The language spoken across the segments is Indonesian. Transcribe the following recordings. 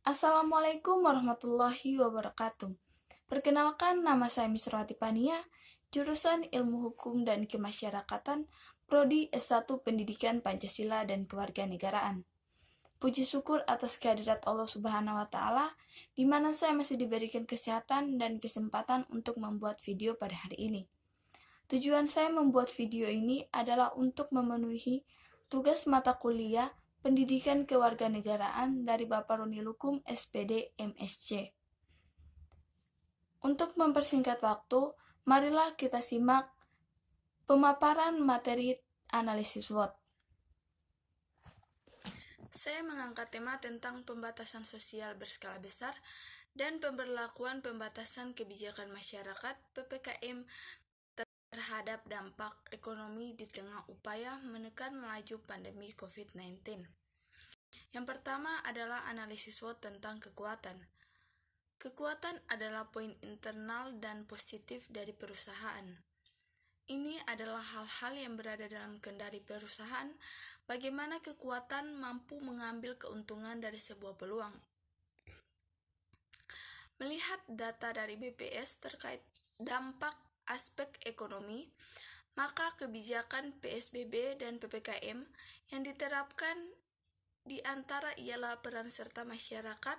Assalamualaikum warahmatullahi wabarakatuh. Perkenalkan, nama saya Misrati Pania, jurusan Ilmu Hukum dan Kemasyarakatan, Prodi S1 Pendidikan Pancasila dan Kewarganegaraan. Puji syukur atas kehadirat Allah Subhanahu wa Ta'ala, di mana saya masih diberikan kesehatan dan kesempatan untuk membuat video pada hari ini. Tujuan saya membuat video ini adalah untuk memenuhi tugas mata kuliah Pendidikan Kewarganegaraan dari Bapak Roni Lukum, SPD, MSc. Untuk mempersingkat waktu, marilah kita simak pemaparan materi analisis SWOT. Saya mengangkat tema tentang pembatasan sosial berskala besar dan pemberlakuan pembatasan kebijakan masyarakat PPKM terhadap dampak ekonomi di tengah upaya menekan laju pandemi COVID-19. Yang pertama adalah analisis SWOT tentang kekuatan. Kekuatan adalah poin internal dan positif dari perusahaan. Ini adalah hal-hal yang berada dalam kendali perusahaan, bagaimana kekuatan mampu mengambil keuntungan dari sebuah peluang. Melihat data dari BPS terkait dampak aspek ekonomi, maka kebijakan PSBB dan PPKM yang diterapkan di antara ialah peran serta masyarakat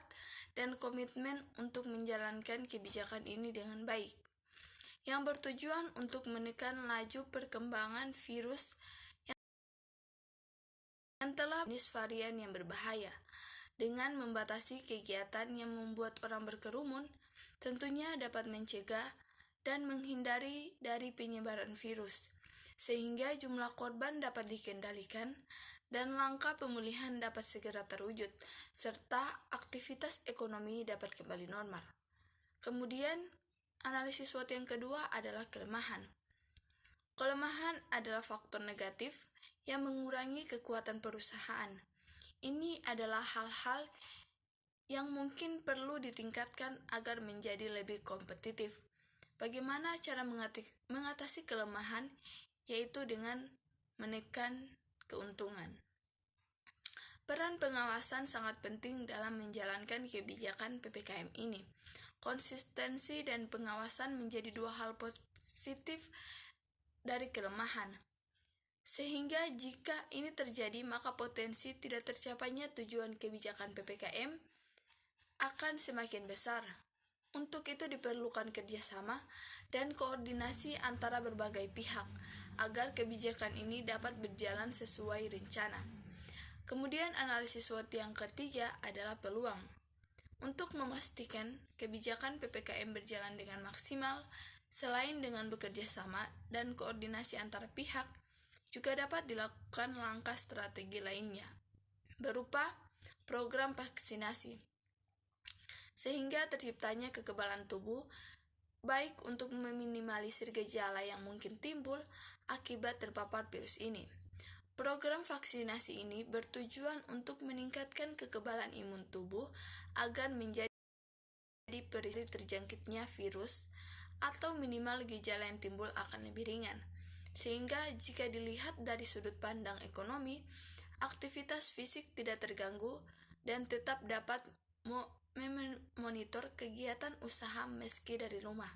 dan komitmen untuk menjalankan kebijakan ini dengan baik, yang bertujuan untuk menekan laju perkembangan virus yang telah jenis varian yang berbahaya. Dengan membatasi kegiatan yang membuat orang berkerumun, tentunya dapat mencegah dan menghindari dari penyebaran virus, sehingga jumlah korban dapat dikendalikan dan langkah pemulihan dapat segera terwujud, serta aktivitas ekonomi dapat kembali normal. Kemudian, analisis SWOT yang kedua adalah kelemahan. Kelemahan adalah faktor negatif yang mengurangi kekuatan perusahaan. Ini adalah hal-hal yang mungkin perlu ditingkatkan agar menjadi lebih kompetitif. Bagaimana cara mengatasi kelemahan? Yaitu dengan menekan keuntungan. Peran pengawasan sangat penting dalam menjalankan kebijakan PPKM ini. Konsistensi dan pengawasan menjadi dua hal positif dari kelemahan. Sehingga jika ini terjadi, maka potensi tidak tercapainya tujuan kebijakan PPKM akan semakin besar. Untuk itu diperlukan kerjasama dan koordinasi antara berbagai pihak agar kebijakan ini dapat berjalan sesuai rencana. Kemudian analisis SWOT yang ketiga adalah peluang. Untuk memastikan kebijakan PPKM berjalan dengan maksimal, selain dengan bekerja sama dan koordinasi antara pihak, juga dapat dilakukan langkah strategi lainnya, berupa program vaksinasi, sehingga terciptanya kekebalan tubuh, baik untuk meminimalisir gejala yang mungkin timbul akibat terpapar virus ini. Program vaksinasi ini bertujuan untuk meningkatkan kekebalan imun tubuh agar menjadi perisai terjangkitnya virus atau minimal gejala yang timbul akan lebih ringan. Sehingga jika dilihat dari sudut pandang ekonomi, aktivitas fisik tidak terganggu dan tetap dapat memonitor kegiatan usaha meski dari rumah.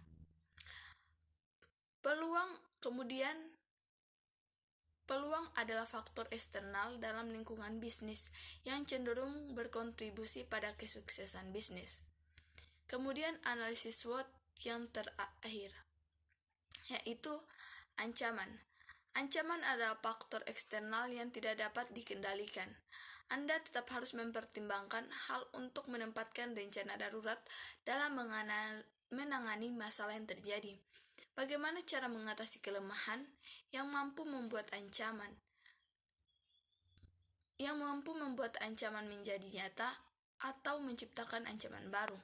Peluang adalah faktor eksternal dalam lingkungan bisnis yang cenderung berkontribusi pada kesuksesan bisnis. Kemudian analisis SWOT yang terakhir, yaitu ancaman. Ancaman adalah faktor eksternal yang tidak dapat dikendalikan. Anda tetap harus mempertimbangkan hal untuk menempatkan rencana darurat dalam menangani masalah yang terjadi. Bagaimana cara mengatasi kelemahan yang mampu membuat ancaman menjadi nyata atau menciptakan ancaman baru.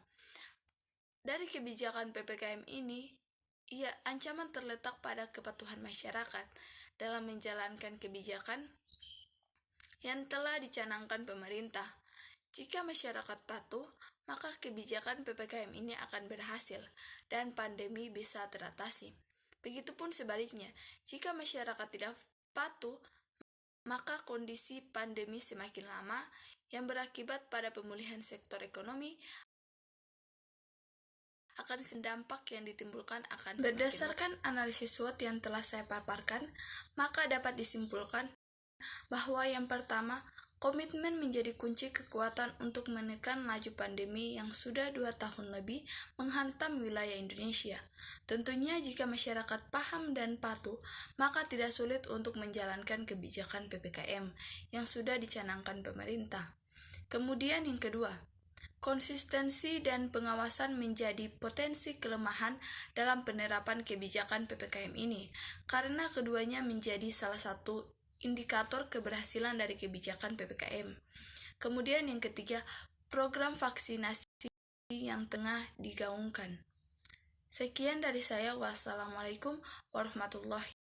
Dari kebijakan PPKM ini, ancaman terletak pada kepatuhan masyarakat dalam menjalankan kebijakan yang telah dicanangkan pemerintah. Jika masyarakat patuh, maka kebijakan PPKM ini akan berhasil dan pandemi bisa teratasi. Begitupun sebaliknya, jika masyarakat tidak patuh, maka kondisi pandemi semakin lama yang berakibat pada pemulihan sektor ekonomi akan dampak yang ditimbulkan akan berdasarkan analisis SWOT yang telah saya paparkan, maka dapat disimpulkan bahwa yang pertama, komitmen menjadi kunci kekuatan untuk menekan laju pandemi yang sudah 2 tahun lebih menghantam wilayah Indonesia. Tentunya jika masyarakat paham dan patuh, maka tidak sulit untuk menjalankan kebijakan PPKM yang sudah dicanangkan pemerintah. Kemudian yang kedua, konsistensi dan pengawasan menjadi potensi kelemahan dalam penerapan kebijakan PPKM ini, karena keduanya menjadi salah satu indikator keberhasilan dari kebijakan PPKM. Kemudian yang ketiga, program vaksinasi yang tengah digaungkan. Sekian dari saya. Wassalamualaikum warahmatullahi